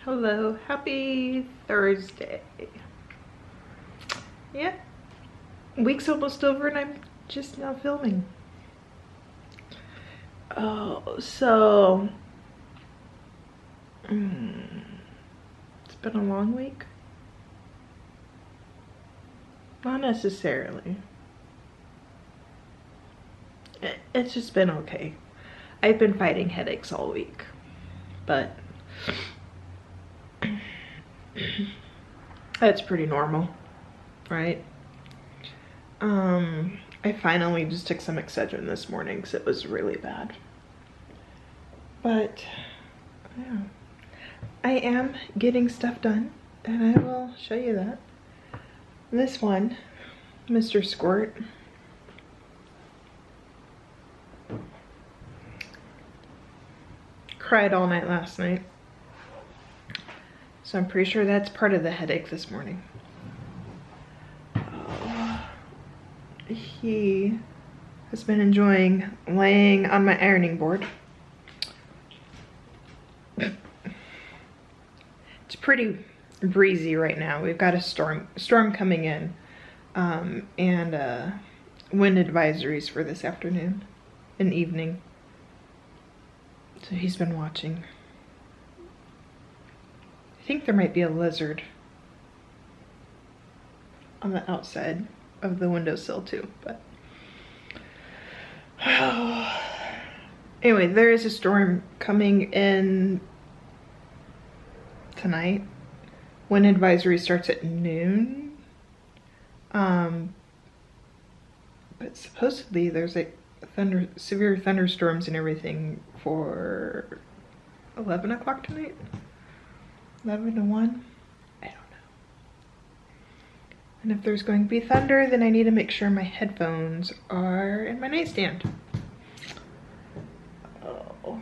Hello, happy Thursday. Yeah, week's almost over and I'm just now filming. Oh, so it's been a long week. Not necessarily. It's just been okay. I've been fighting headaches all week, but that's pretty normal, right? I finally just took some Excedrin this morning because it was really bad. But yeah, I am getting stuff done and I will show you that. This one, Mr. Squirt, cried all night last night. So I'm pretty sure that's part of the headache this morning. He has been enjoying laying on my ironing board. It's pretty breezy right now. We've got a storm coming in, and wind advisories for this afternoon and evening. So he's been watching. I think there might be a lizard on the outside of the windowsill too, but anyway, there is a storm coming in tonight. Wind advisory starts at noon, but supposedly there's like severe thunderstorms and everything for 11 o'clock tonight. 11 to 1. I don't know. And if there's going to be thunder, then I need to make sure my headphones are in my nightstand. Oh.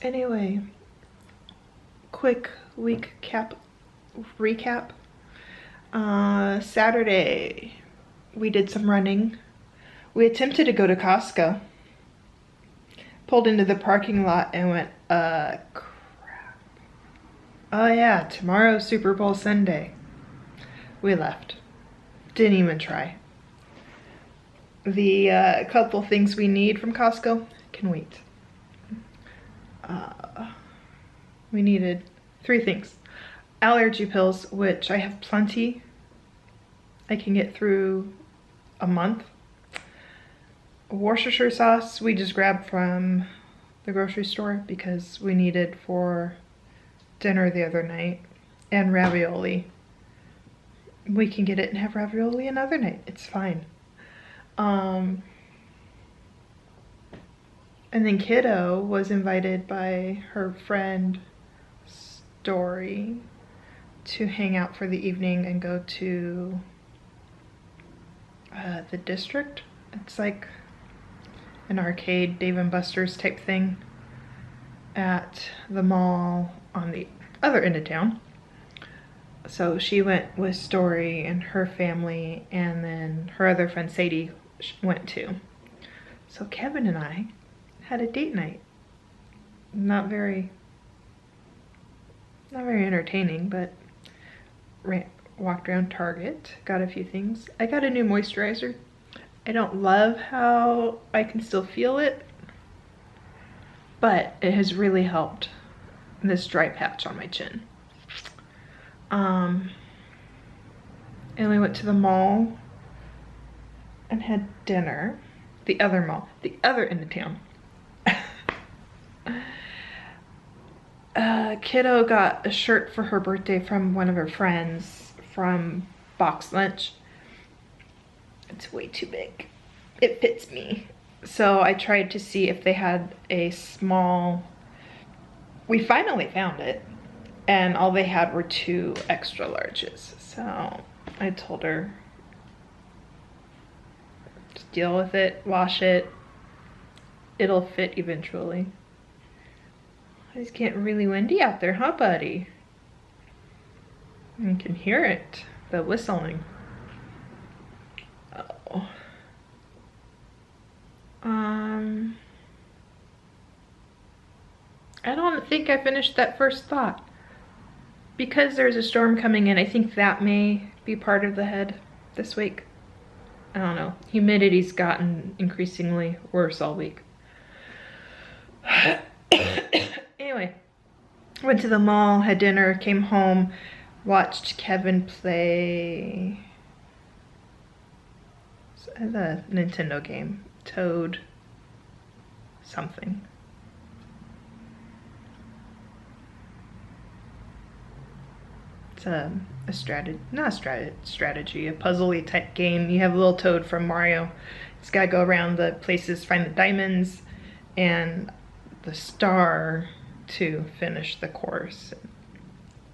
Anyway, quick week recap. Saturday, we did some running. We attempted to go to Costco. Pulled into the parking lot and went, crap. Oh yeah, tomorrow's Super Bowl Sunday. We left. Didn't even try. The couple things we need from Costco can wait. We needed 3 things. Allergy pills, which I have plenty. I can get through a month. Worcestershire sauce we just grabbed from the grocery store because we needed for dinner the other night, and ravioli. We can get it and have ravioli another night. It's fine. And then Kiddo was invited by her friend Story to hang out for the evening and go to the district. It's like an arcade Dave and Buster's type thing at the mall on the other end of town. So she went with Story and her family, and then her other friend Sadie went too. So Kevin and I had a date night. Not very entertaining, but walked around Target, got a few things. I got a new moisturizer. I don't love how I can still feel it, but it has really helped this dry patch on my chin. And we went to the mall and had dinner. The other mall, the other end of town. Kiddo got a shirt for her birthday from one of her friends from Box Lunch. It's way too big. It fits me. So I tried to see if they had a small, we finally found it, and all they had were 2 extra larges. So I told her, just deal with it, wash it, it'll fit eventually. It's getting really windy out there, huh, buddy? You can hear it, the whistling. Oh. I don't think I finished that first thought. Because there's a storm coming in, I think that may be part of the head this week. I don't know. Humidity's gotten increasingly worse all week. Anyway, went to the mall, had dinner, came home, watched Kevin play the Nintendo game, Toad something. It's a strategy, a puzzle-y type game. You have a little Toad from Mario. He's got to go around the places, find the diamonds and the star to finish the course.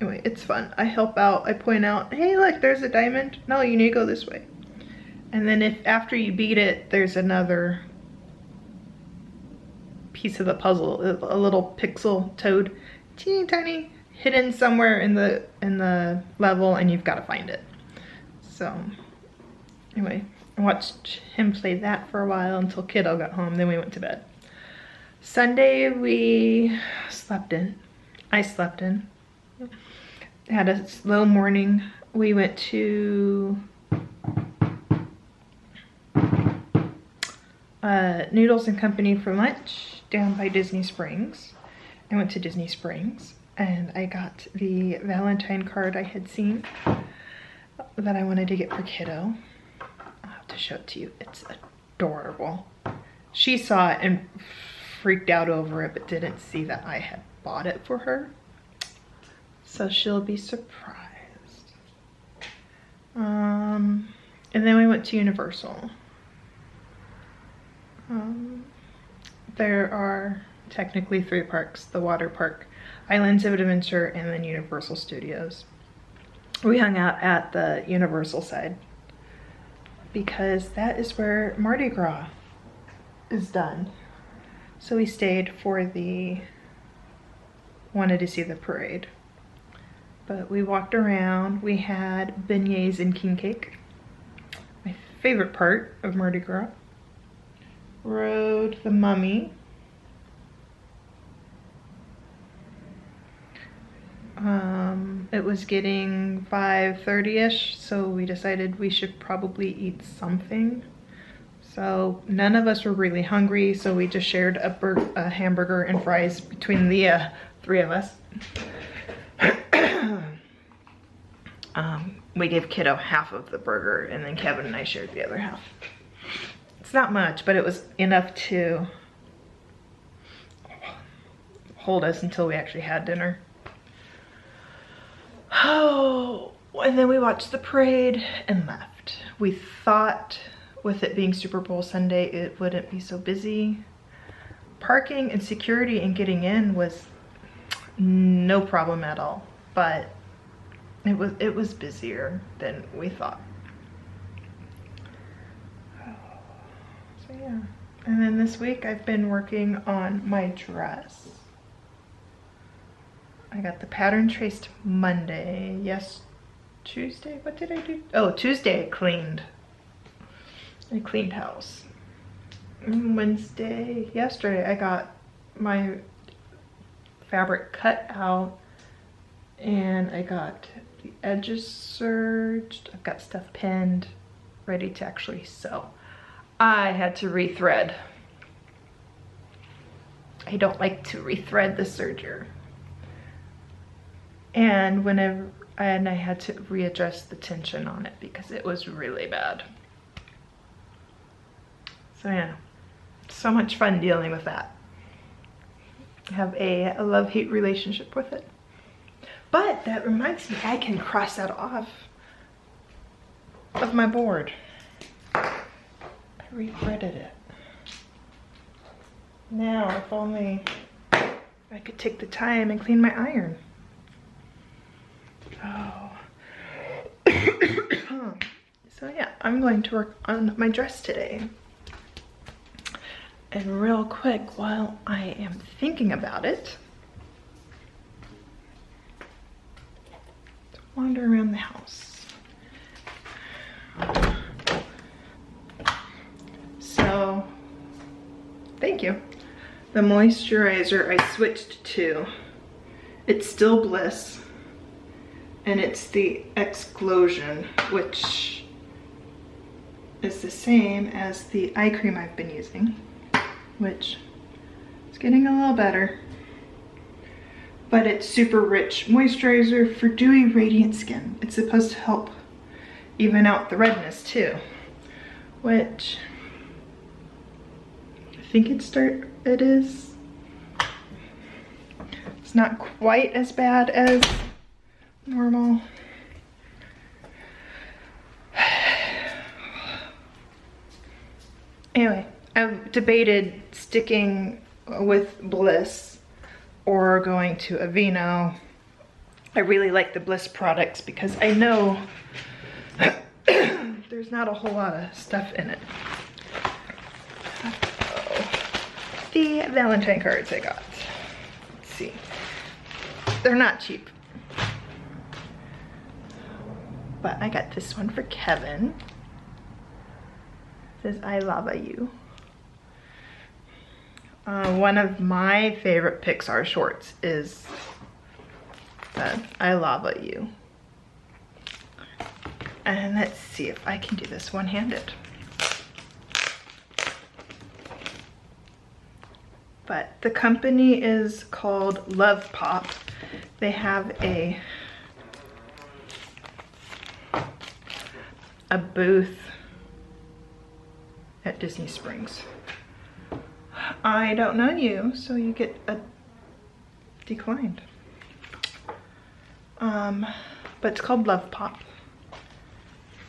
Anyway, it's fun. I help out. I point out, hey, look, there's a diamond. No, you need to go this way. And then if after you beat it, there's another piece of the puzzle, a little pixel Toad, teeny tiny, hidden somewhere in the level, and you've got to find it. So anyway, I watched him play that for a while until kiddo got home. Then we went to bed. Sunday we slept in. I slept in. Had a slow morning. We went to Noodles and Company for lunch down by Disney Springs. I went to Disney Springs and I got the Valentine card I had seen that I wanted to get for kiddo. I'll have to show it to you. It's adorable. She saw it and freaked out over it, but didn't see that I had bought it for her. So she'll be surprised. And then we went to Universal. There are technically 3 parks: the water park, Islands of Adventure, and then Universal Studios. We hung out at the Universal side because that is where Mardi Gras is done. So we stayed for wanted to see the parade. But we walked around. We had beignets and king cake, my favorite part of Mardi Gras. Rode the Mummy. It was getting 5:30ish, so we decided we should probably eat something. So none of us were really hungry, so we just shared a hamburger and fries between the 3 of us. We gave kiddo half of the burger, and then Kevin and I shared the other half. It's not much, but it was enough to hold us until we actually had dinner. Oh, and then we watched the parade and left. We thought with it being Super Bowl Sunday, it wouldn't be so busy. Parking and security and getting in was no problem at all, but it was busier than we thought. So yeah, and then this week I've been working on my dress. I got the pattern traced Monday. Yes, Tuesday, what did I do? Oh, Tuesday I cleaned house. Wednesday, yesterday, I got my fabric cut out and I got the edges serged. I've got stuff pinned, ready to actually sew. I had to rethread. I don't like to rethread the serger. And I had to readjust the tension on it because it was really bad. So yeah, so much fun dealing with that. I have a love-hate relationship with it. But that reminds me, I can cross that off of my board. I rethreaded it. Now, if only I could take the time and clean my iron. Oh. So yeah, I'm going to work on my dress today. And real quick, while I am thinking about it, wander around the house. So, thank you. The moisturizer I switched to, it's still Bliss, and it's the Explosion, which is the same as the eye cream I've been using, which is getting a little better. But it's super rich moisturizer for dewy, radiant skin. It's supposed to help even out the redness too, which I think it is. It's not quite as bad as normal. Anyway, I've debated sticking with Bliss or going to Aveeno. I really like the Bliss products because I know there's not a whole lot of stuff in it. The Valentine cards I got. Let's see. They're not cheap. But I got this one for Kevin. It says, I love you. One of my favorite Pixar shorts is I love you. And let's see if I can do this one-handed. But the company is called Love Pop. They have a booth at Disney Springs. I don't know you, so you get a declined. But it's called Love Pop.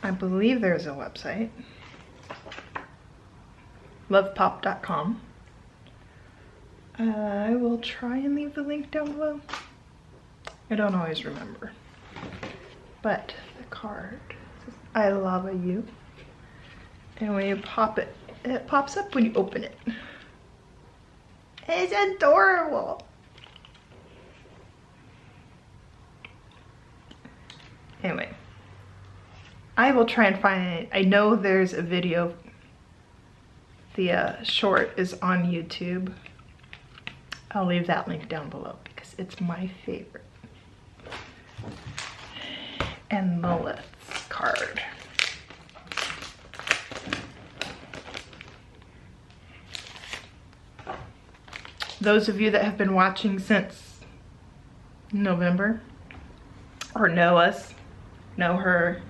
I believe there's a website. lovepop.com. I will try and leave the link down below. I don't always remember. But the card says, I love you. And when you pop it, it pops up when you open it. It's adorable. Anyway, I will try and find it. I know there's a video. The short is on YouTube. I'll leave that link down below because it's my favorite. And Lilith's card. Those of you that have been watching since November, or know us, know her,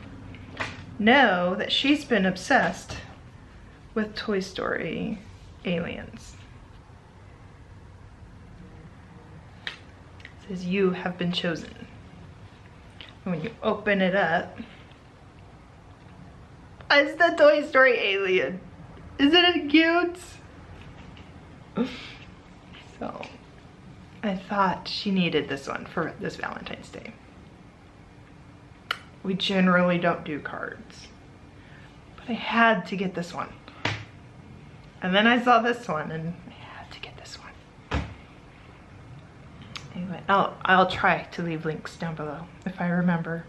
know that she's been obsessed with Toy Story aliens. It says, you have been chosen. And when you open it up, it's the Toy Story alien. Isn't it cute? So I thought she needed this one for this Valentine's Day. We generally don't do cards, but I had to get this one. And then I saw this one and I had to get this one. Anyway, I'll try to leave links down below if I remember.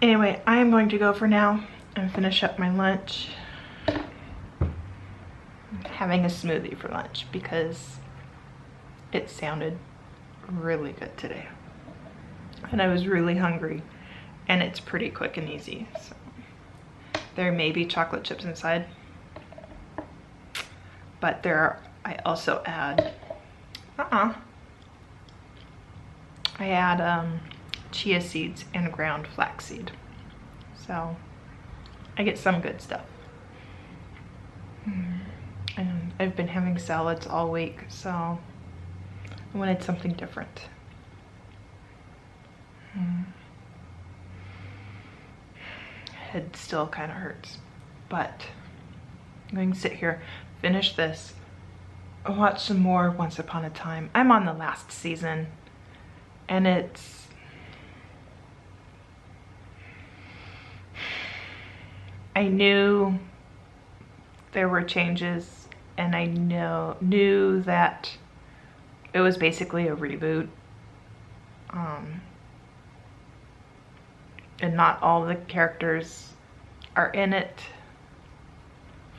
Anyway, I am going to go for now and finish up my lunch. Having a smoothie for lunch because it sounded really good today and I was really hungry, and it's pretty quick and easy. So there may be chocolate chips inside, but I also add I add chia seeds and ground flaxseed, so I get some good stuff. And I've been having salads all week, so I wanted something different. Head still kind of hurts, but I'm going to sit here, finish this, and watch some more Once Upon a Time. I'm on the last season, and I knew there were changes, and I knew that it was basically a reboot, and not all the characters are in it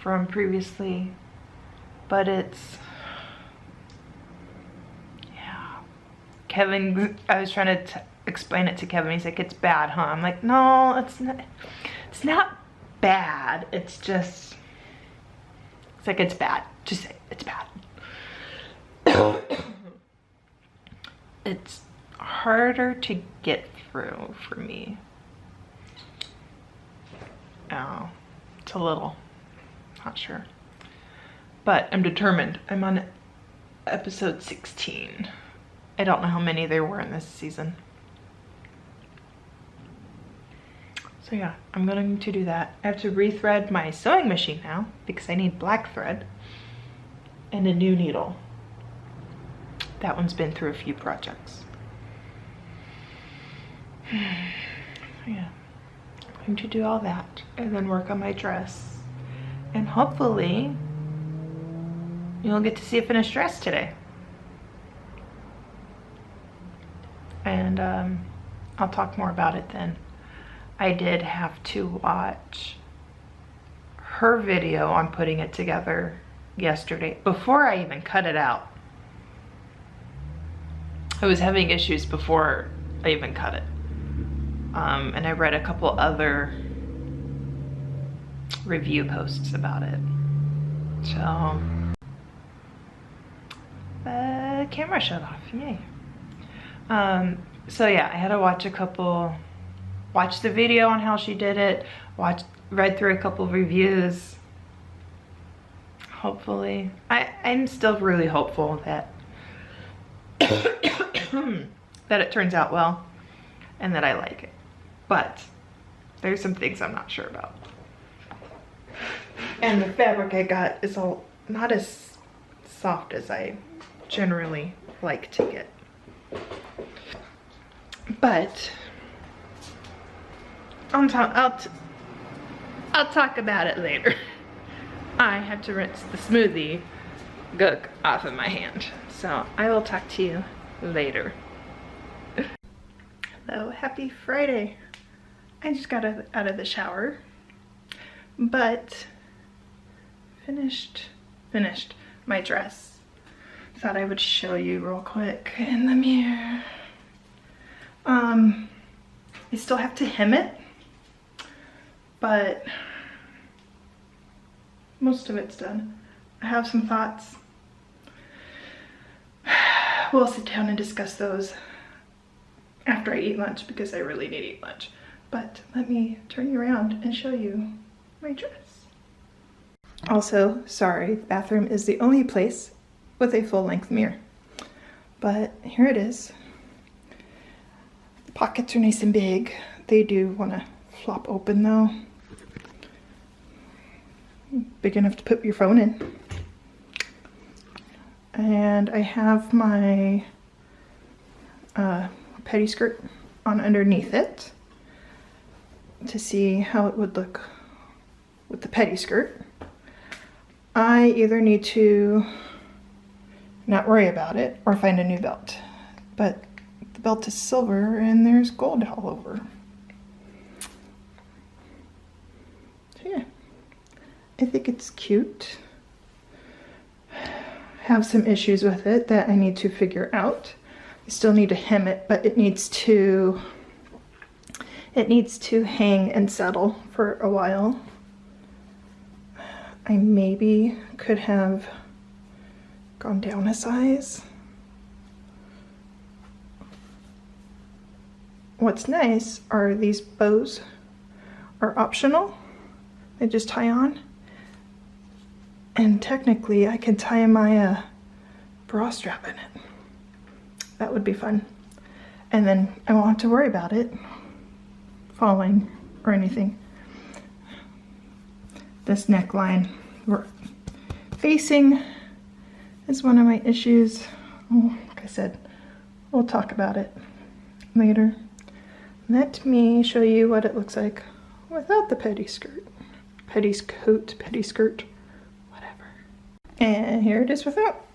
from previously, but it's, yeah. Kevin, I was trying to explain it to Kevin. He's like, it's bad, huh? I'm like, no, it's not bad. It's just, it's like, it's bad. Just say it's bad. It's harder to get through for me. Oh, it's a little, not sure. But I'm determined. I'm on episode 16. I don't know how many there were in this season. So yeah, I'm going to do that. I have to rethread my sewing machine now because I need black thread and a new needle. That one's been through a few projects. Yeah, I'm going to do all that and then work on my dress. And hopefully you'll get to see a finished dress today. And I'll talk more about it then. I did have to watch her video on putting it together yesterday before I even cut it out. I was having issues before I even cut it. And I read a couple other review posts about it. So, the camera shut off, yay. So yeah, I had to watch watch the video on how she did it, read through a couple reviews. Hopefully, I'm still really hopeful that that it turns out well and that I like it. But there's some things I'm not sure about. And the fabric I got is not as soft as I generally like to get. But I'll talk about it later. I have to rinse the smoothie gook off of my hand. So I will talk to you later. Hello, happy Friday. I just got out of the shower, but finished my dress. Thought I would show you real quick in the mirror. I still have to hem it, but most of it's done. I have some thoughts. We'll sit down and discuss those after I eat lunch because I really need to eat lunch. But let me turn you around and show you my dress. Also, sorry, the bathroom is the only place with a full-length mirror. But here it is. The pockets are nice and big. They do want to flop open though. Big enough to put your phone in. And I have my petty skirt on underneath it to see how it would look with the petty skirt. I either need to not worry about it or find a new belt, but the belt is silver and there's gold all over. So yeah, I think it's cute. Have some issues with it that I need to figure out. I still need to hem it, but it needs to hang and settle for a while. I maybe could have gone down a size. What's nice are these bows are optional. They just tie on. And technically I can tie my bra strap in it. That would be fun. And then I won't have to worry about it falling or anything. This neckline we're facing is one of my issues. Oh, like I said, we'll talk about it later. Let me show you what it looks like without the pettiskirt. Pettiskirt. And here it is without.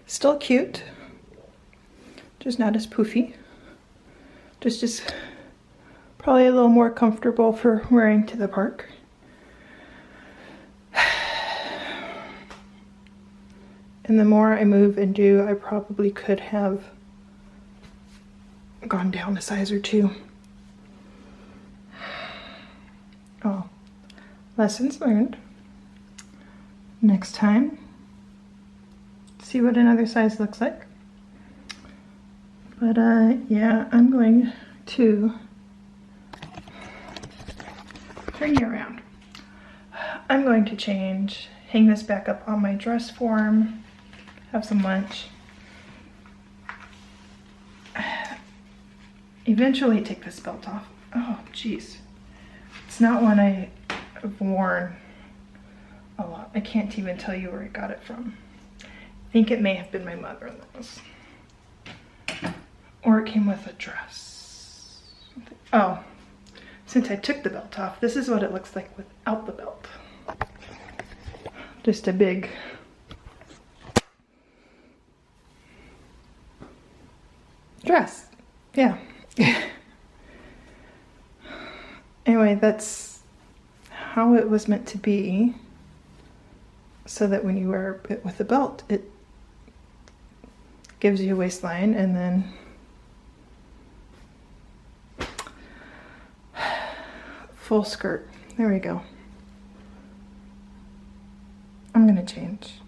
Still cute, just not as poofy. Just probably a little more comfortable for wearing to the park. And the more I move and do, I probably could have gone down a size or two. Oh, lessons learned. Next time, see what another size looks like. But yeah, I'm going to turn you around. I'm going to change, hang this back up on my dress form, have some lunch. Eventually take this belt off. Oh, jeez. It's not one I've worn a lot. I can't even tell you where I got it from. I think it may have been my mother-in-law's. Or it came with a dress. Oh, since I took the belt off, this is what it looks like without the belt. Just a big dress. Yeah. Anyway, that's how it was meant to be, so that when you wear it with a belt, it gives you a waistline, and then full skirt. There we go. I'm gonna change.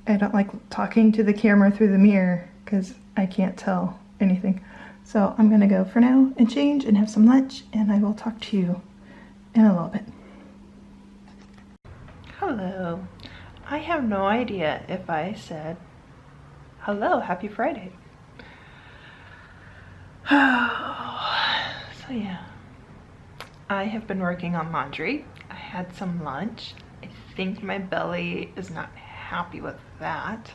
I don't like talking to the camera through the mirror because I can't tell anything. So I'm gonna go for now and change and have some lunch, and I will talk to you in a little bit. Hello. I have no idea if I said hello, happy Friday. So yeah, I have been working on laundry. I had some lunch. I think my belly is not happy with that.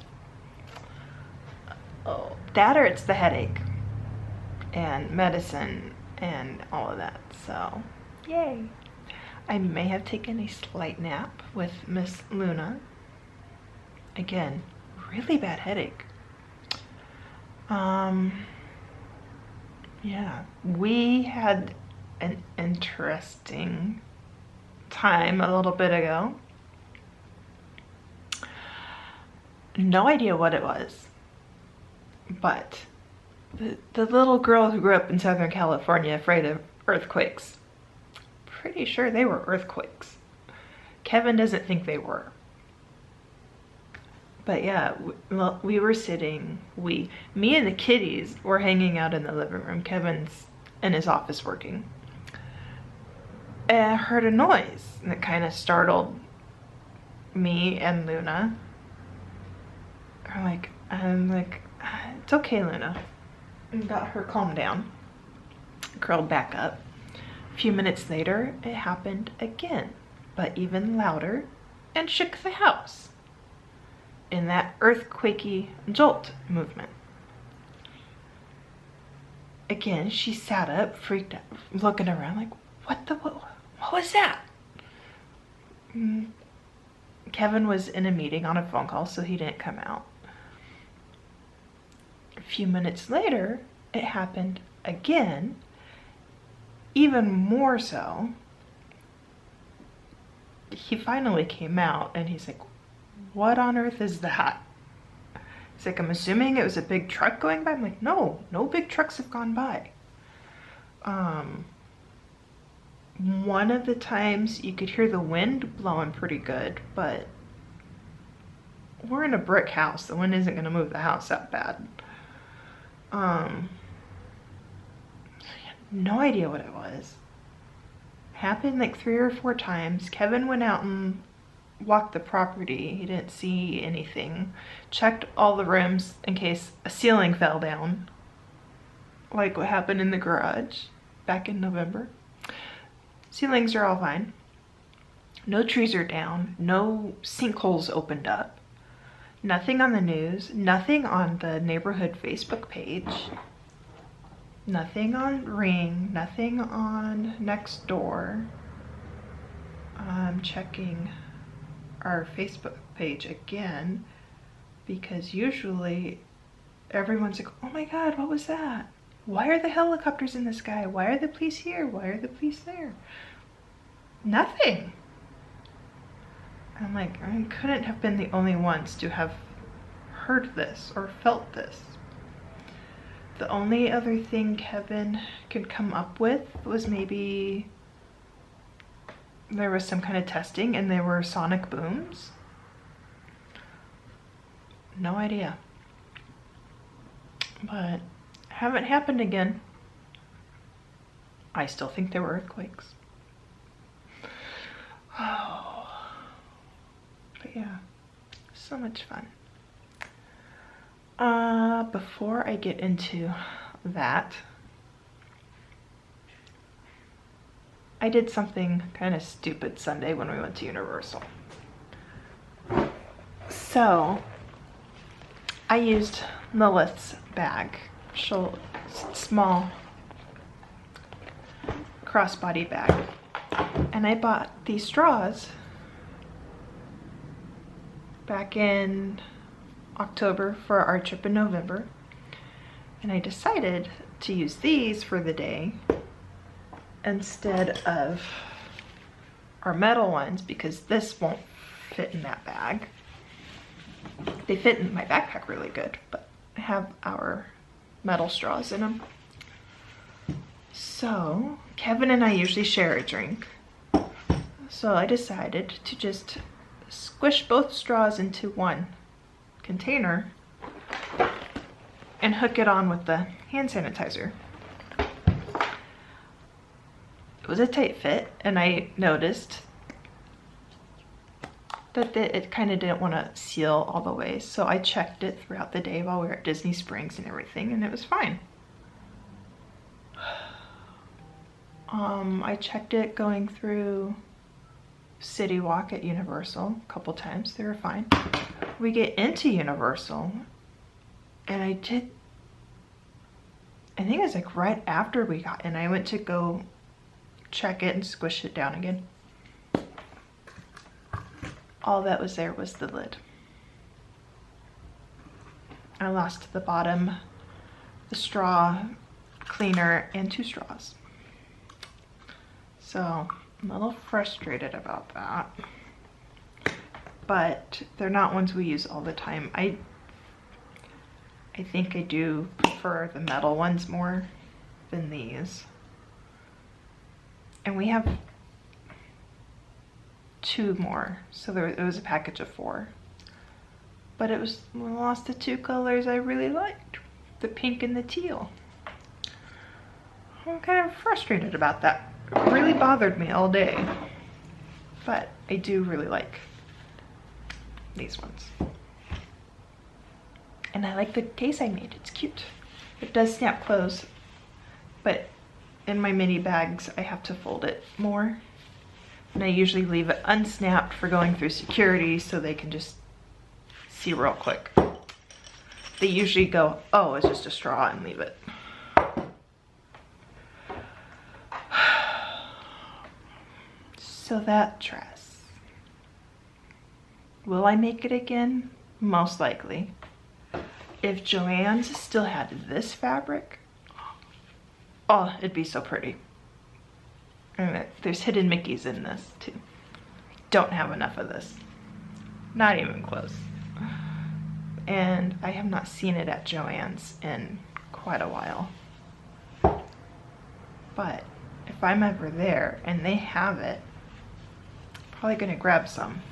Oh, that or it's the headache and medicine and all of that, so yay. I may have taken a slight nap with Miss Luna. Again, really bad headache. Yeah, we had an interesting time a little bit ago. No idea what it was, but the little girl who grew up in Southern California afraid of earthquakes, pretty sure they were earthquakes. Kevin doesn't think they were. But yeah, we were sitting, me and the kitties were hanging out in the living room. Kevin's in his office working. And I heard a noise that kind of startled me and Luna. I'm like, it's okay, Luna. And got her calmed down, curled back up. A few minutes later, it happened again, but even louder, and shook the house in that earthquakey jolt movement. Again, she sat up, freaked out, looking around like, what was that? Kevin was in a meeting on a phone call, so he didn't come out. A few minutes later, it happened again, even more so. He finally came out and he's like, what on earth is that? He's like, I'm assuming it was a big truck going by. I'm like, no big trucks have gone by. One of the times you could hear the wind blowing pretty good, but we're in a brick house. The wind isn't going to move the house that bad. No idea what it was. Happened like 3 or 4 times. Kevin went out and walked the property. He didn't see anything. Checked all the rooms in case a ceiling fell down, like what happened in the garage back in November. Ceilings are all fine. No trees are down. No sinkholes opened up. Nothing on the news. Nothing on the neighborhood Facebook page. Nothing on Ring. Nothing on Nextdoor. I'm checking our Facebook page again, because usually everyone's like, oh my god, what was that? Why are the helicopters in the sky? Why are the police here? Why are the police there? Nothing. I'm like, I couldn't have been the only ones to have heard this or felt this. The only other thing Kevin could come up with was maybe there was some kind of testing and there were sonic booms. No idea. But haven't happened again. I still think there were earthquakes. Oh. But yeah, so much fun. Before I get into that, I did something kind of stupid Sunday when we went to Universal. So, I used Lilith's bag, small crossbody bag, and I bought these straws back in October for our trip in November, and I decided to use these for the day instead of our metal ones because this won't fit in that bag. They fit in my backpack really good, but I have our metal straws in them. So Kevin and I usually share a drink, so I decided to just squish both straws into one container and hook it on with the hand sanitizer. It was a tight fit, and I noticed that it kind of didn't want to seal all the way, so I checked it throughout the day while we were at Disney Springs and everything, and it was fine. I checked it going through City Walk at Universal a couple times. They were fine. We get into Universal, and I think it was like right after we got in, I went to go check it and squish it down again. All that was there was the lid. I lost the bottom, the straw cleaner, and 2 straws. So I'm a little frustrated about that, but they're not ones we use all the time. I think I do prefer the metal ones more than these. And we have 2 more, so it was a package of 4. But we lost the 2 colors I really liked, the pink and the teal. I'm kind of frustrated about that. It really bothered me all day, but I do really like these ones. And I like the case I made, it's cute. It does snap close, but in my mini bags I have to fold it more. And I usually leave it unsnapped for going through security so they can just see real quick. They usually go, oh, it's just a straw, and leave it. So that dress. Will I make it again? Most likely. If Joann's still had this fabric, oh, it'd be so pretty. And there's hidden Mickeys in this too. Don't have enough of this. Not even close. And I have not seen it at Joann's in quite a while. But if I'm ever there and they have it, I'm probably gonna grab some.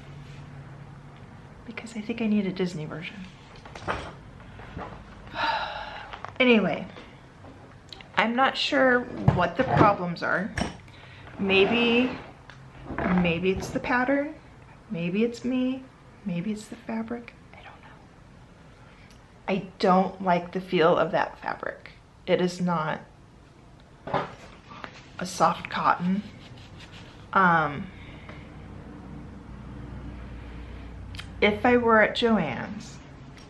Because I think I need a Disney version. Anyway, I'm not sure what the problems are. Maybe it's the pattern, maybe it's me, maybe it's the fabric, I don't know. I don't like the feel of that fabric. It is not a soft cotton. If I were at Joann's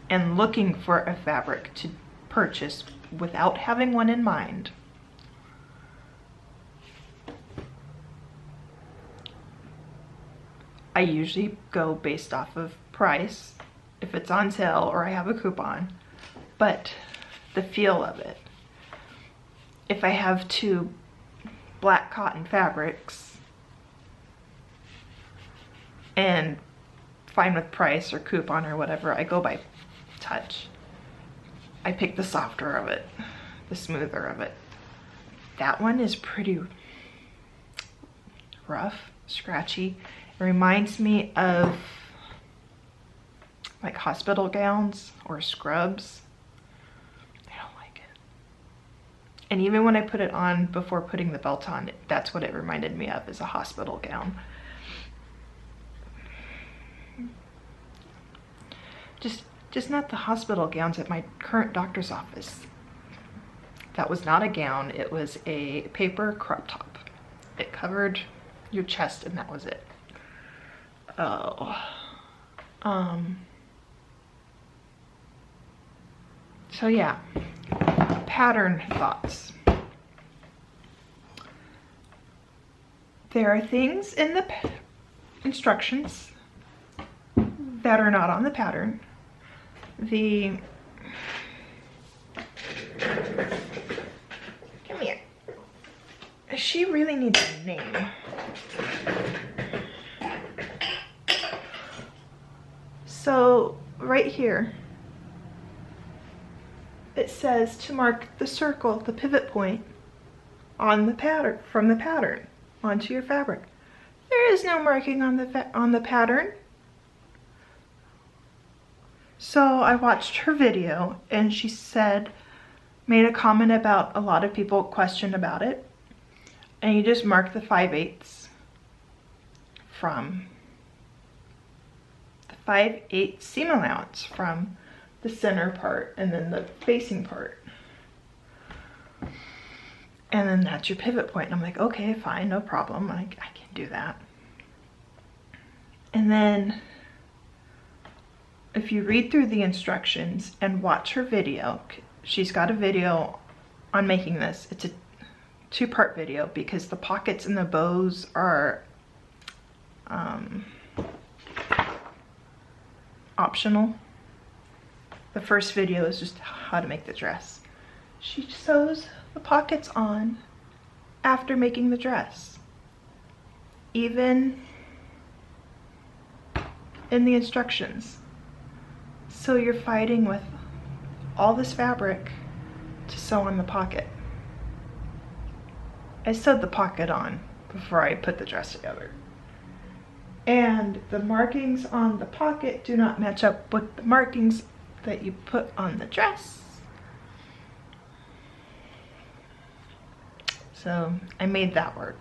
and looking for a fabric to purchase without having one in mind, I usually go based off of price, if it's on sale or I have a coupon, but the feel of it. If I have 2 black cotton fabrics and fine with price or coupon or whatever, I go by touch. I picked the softer of it, the smoother of it. That one is pretty rough, scratchy. It reminds me of like hospital gowns or scrubs. I don't like it. And even when I put it on before putting the belt on, that's what it reminded me of, is a hospital gown. Just not the hospital gowns at my current doctor's office. That was not a gown, it was a paper crop top. It covered your chest and that was it. Oh. So yeah, pattern thoughts. There are things in the instructions that are not on the pattern. Come here. She really needs a name. So right here, it says to mark the circle, the pivot point on the pattern, from the pattern onto your fabric. There is no marking on the pattern. So I watched her video and she made a comment about a lot of people question about it. And you just mark the 5/8 from the 5/8 seam allowance from the center part and then the facing part. And then that's your pivot point. And I'm like, okay, fine, no problem. I can do that. And then if you read through the instructions and watch her video, she's got a video on making this. It's a 2-part video because the pockets and the bows are optional. The first video is just how to make the dress. She sews the pockets on after making the dress. Even in the instructions. So you're fighting with all this fabric to sew on the pocket. I sewed the pocket on before I put the dress together. And the markings on the pocket do not match up with the markings that you put on the dress. So I made that work.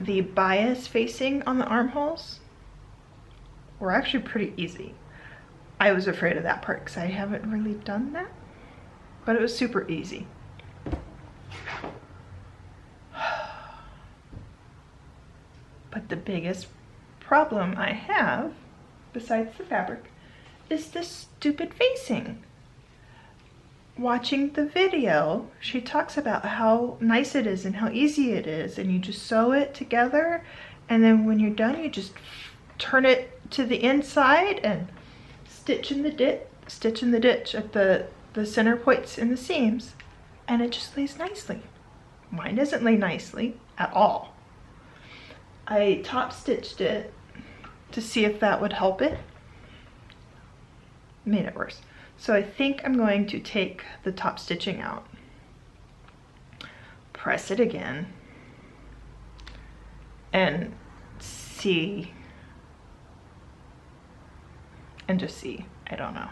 The bias facing on the armholes were actually pretty easy. I was afraid of that part because I haven't really done that, but it was super easy. But the biggest problem I have, besides the fabric, is this stupid facing. Watching the video, she talks about how nice it is and how easy it is, and you just sew it together, and then when you're done, you just turn it to the inside and stitch in the ditch at the center points in the seams, and it just lays nicely. Mine doesn't lay nicely at all. I top stitched it to see if that would help it. Made it worse. So I think I'm going to take the top stitching out, press it again, and see, and just see. I don't know.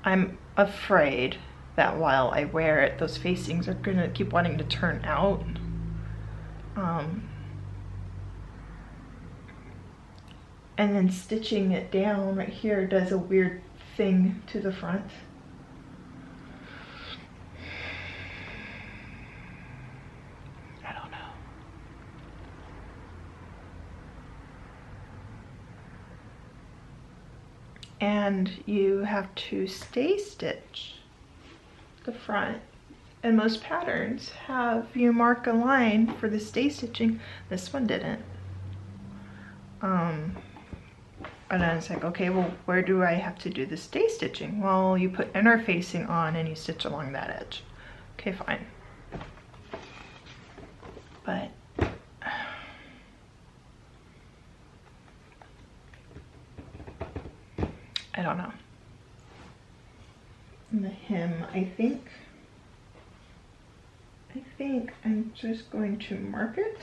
I'm afraid that while I wear it, those facings are gonna keep wanting to turn out. And then stitching it down right here does a weird thing to the front. I don't know. And you have to stay stitch the front, and most patterns have you mark a line for the stay stitching. This one didn't. And then it's like, okay, well, where do I have to do the stay stitching? Well, you put inner facing on and you stitch along that edge. Okay, fine. But I don't know. And the hem, I think I'm just going to mark it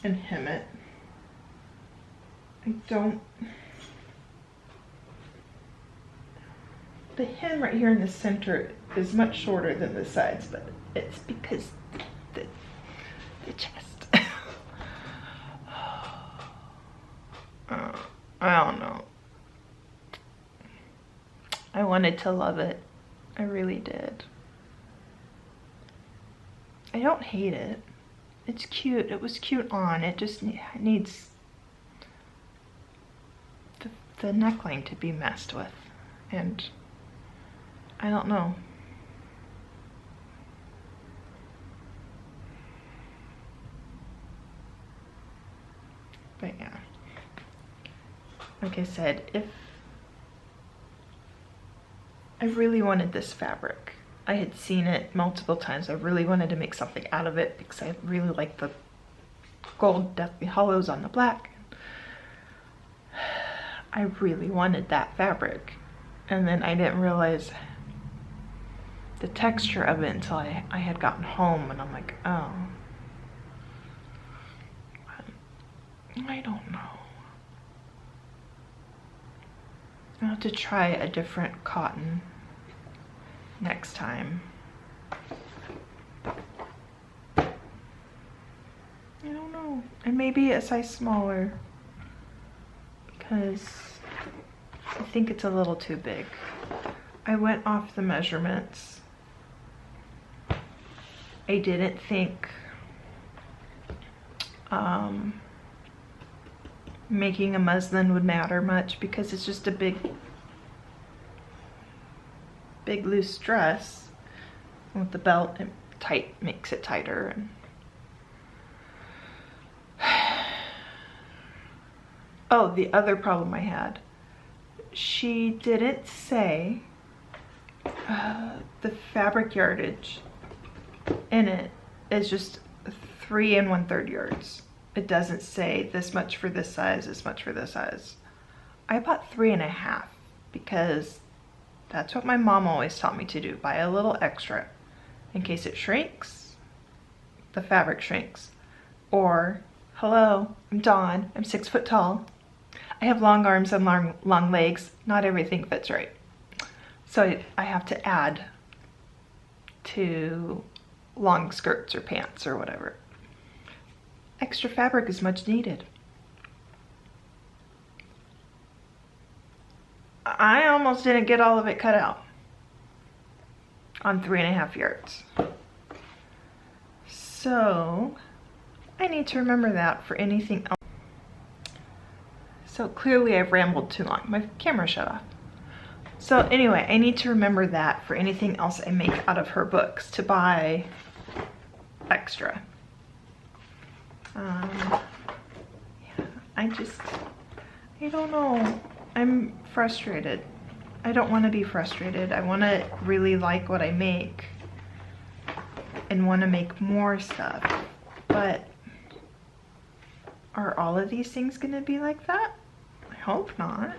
and hem it. The hem right here in the center is much shorter than the sides, but it's because the chest. I don't know. I wanted to love it. I really did. I don't hate it. It's cute. It was cute on. It just needs the neckline to be messed with. And I don't know. But yeah. Like I said, if I really wanted this fabric. I had seen it multiple times. I really wanted to make something out of it because I really like the gold Deathly Hollows on the black. I really wanted that fabric. And then I didn't realize the texture of it until I had gotten home, and I'm like, oh. I don't know. I'll have to try a different cotton next time. I don't know. And maybe a size smaller, because I think it's a little too big. I went off the measurements. I didn't think making a muslin would matter much because it's just a big loose dress. With the belt, it makes it tighter. And oh, the other problem I had, she didn't say the fabric yardage in it is just 3 1/3 yards. It doesn't say this much for this size, this much for this size. I bought 3 1/2 because that's what my mom always taught me to do. Buy a little extra in case it shrinks, the fabric shrinks. Or, hello, I'm Dawn, I'm 6 foot tall. I have long arms and long legs. Not everything fits right. So I have to add to long skirts or pants or whatever. Extra fabric is much needed. I almost didn't get all of it cut out on 3 1/2 yards. So I need to remember that for anything else. So clearly I've rambled too long. My camera shut off. So anyway, I need to remember that for anything else I make out of her books, to buy extra. Yeah, I don't know. I'm frustrated. I don't want to be frustrated. I want to really like what I make and want to make more stuff. But are all of these things going to be like that? I hope not.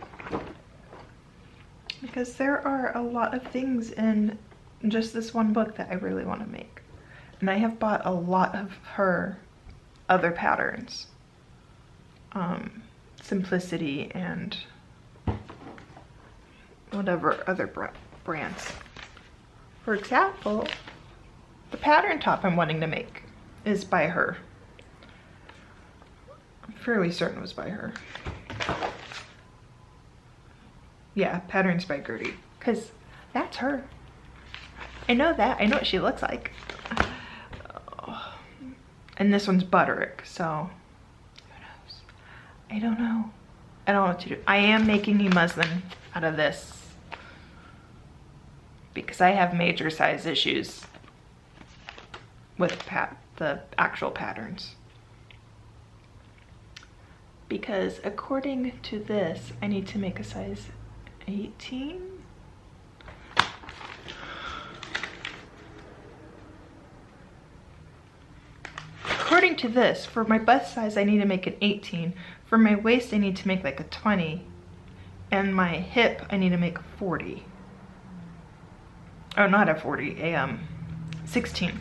Because there are a lot of things in just this one book that I really want to make. And I have bought a lot of her other patterns. Simplicity and whatever other brands. For example, the pattern top I'm wanting to make is by her. I'm fairly certain it was by her. Yeah, patterns by Gertie, because that's her. I know that. I know what she looks like. And this one's Butterick, so who knows? I don't know. I don't know what to do. I am making a muslin out of this because I have major size issues with the actual patterns. Because according to this, I need to make a size 18. According to this, for my bust size, I need to make an 18. For my waist, I need to make like a 20. And my hip, I need to make a 40. Oh, not a 40, a 16.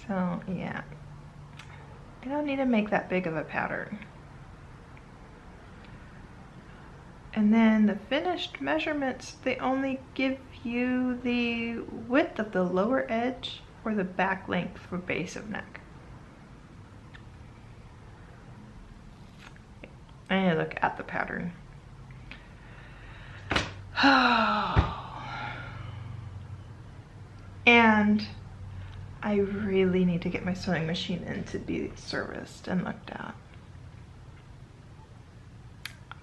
So yeah, I don't need to make that big of a pattern. And then the finished measurements, they only give you the width of the lower edge or the back length for base of neck. I need to look at the pattern. And I really need to get my sewing machine in to be serviced and looked at.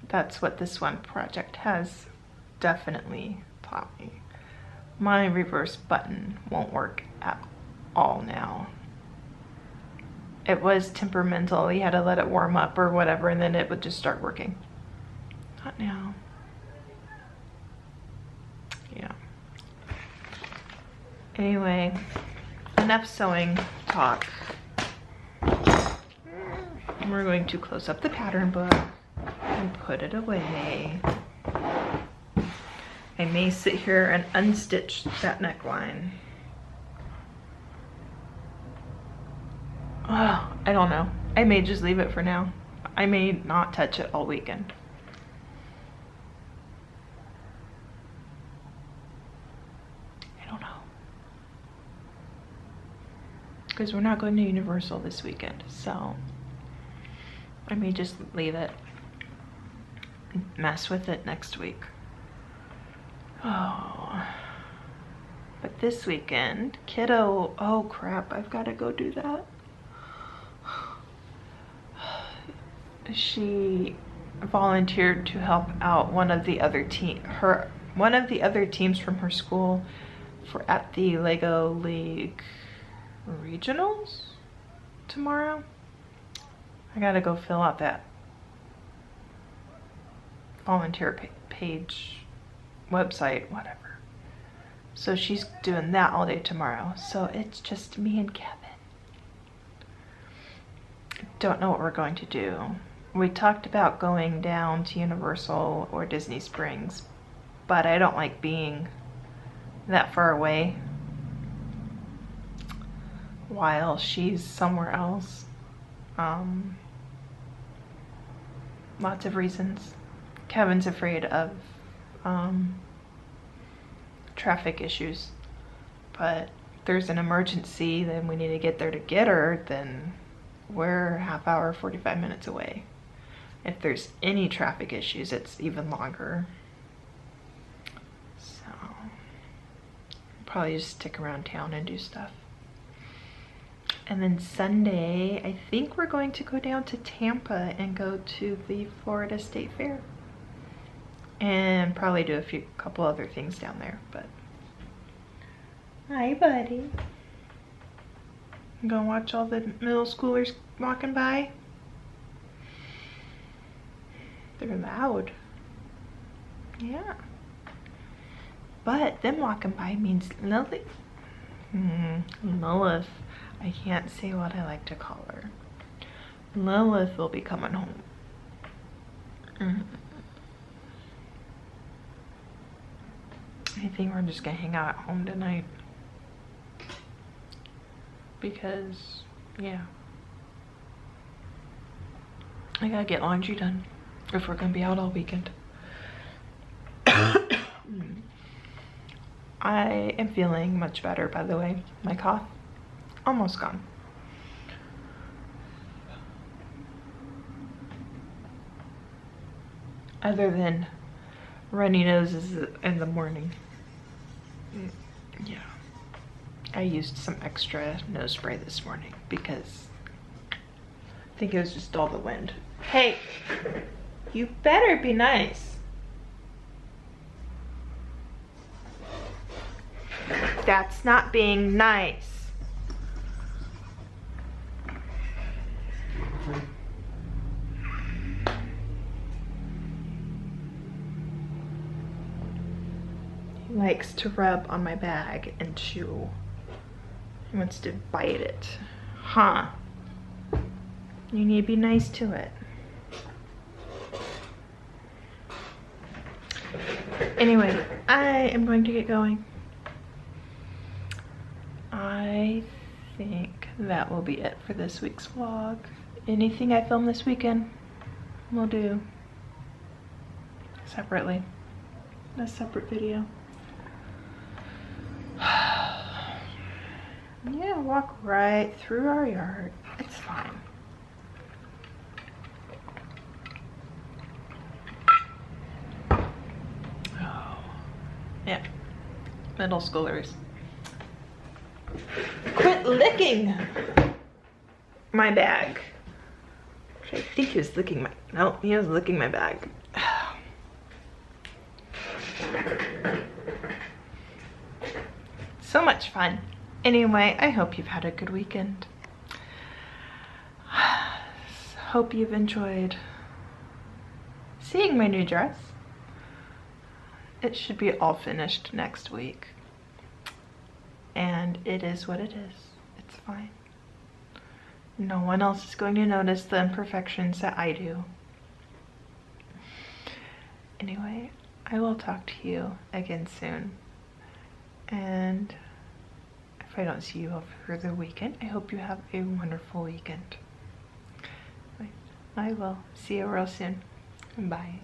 That's what this one project has definitely taught me. My reverse button won't work at all now. It was temperamental. You had to let it warm up or whatever, and then it would just start working. Not now. Yeah. Anyway, enough sewing talk. We're going to close up the pattern book and put it away. I may sit here and unstitch that neckline. Oh, I don't know. I may just leave it for now. I may not touch it all weekend. I don't know. Because we're not going to Universal this weekend, so I may just leave it and mess with it next week. Oh, but this weekend, kiddo, oh crap, I've got to go do that. She volunteered to help out one of the other teams from her school at the Lego League regionals tomorrow. I gotta go fill out that volunteer page, website, whatever. So she's doing that all day tomorrow. So it's just me and Kevin. Don't know what we're going to do. We talked about going down to Universal or Disney Springs, but I don't like being that far away while she's somewhere else. Lots of reasons. Kevin's afraid of traffic issues, but if there's an emergency, then we need to get there to get her, then we're a half hour, 45 minutes away. If there's any traffic issues, it's even longer. So probably just stick around town and do stuff. And then Sunday, I think we're going to go down to Tampa and go to the Florida State Fair. And probably do a couple other things down there, but. Hi, buddy. You gonna watch all the middle schoolers walking by? They're loud. Yeah. But them walking by means Lilith. Lilith. I can't say what I like to call her. Lilith will be coming home. I think we're just gonna hang out at home tonight. Because, yeah. I gotta get laundry done if we're gonna be out all weekend. I am feeling much better, by the way. My cough, almost gone. Other than runny noses in the morning. Yeah. I used some extra nose spray this morning because I think it was just all the wind. Hey, you better be nice. That's not being nice. He likes to rub on my bag and chew. He wants to bite it. Huh? You need to be nice to it. Anyway, I am going to get going. I think that will be it for this week's vlog. Anything I filmed this weekend, we'll do separately, in a separate video. Yeah, walk right through our yard. It's fine. Oh, yeah, middle schoolers. Quit licking my bag. I think he was licking my, no, he was licking my bag. So much fun. Anyway, I hope you've had a good weekend. Hope you've enjoyed seeing my new dress. It should be all finished next week. And it is what it is. It's fine. No one else is going to notice the imperfections that I do. Anyway, I will talk to you again soon. And if I don't see you over the weekend, I hope you have a wonderful weekend. I will see you real soon. Bye.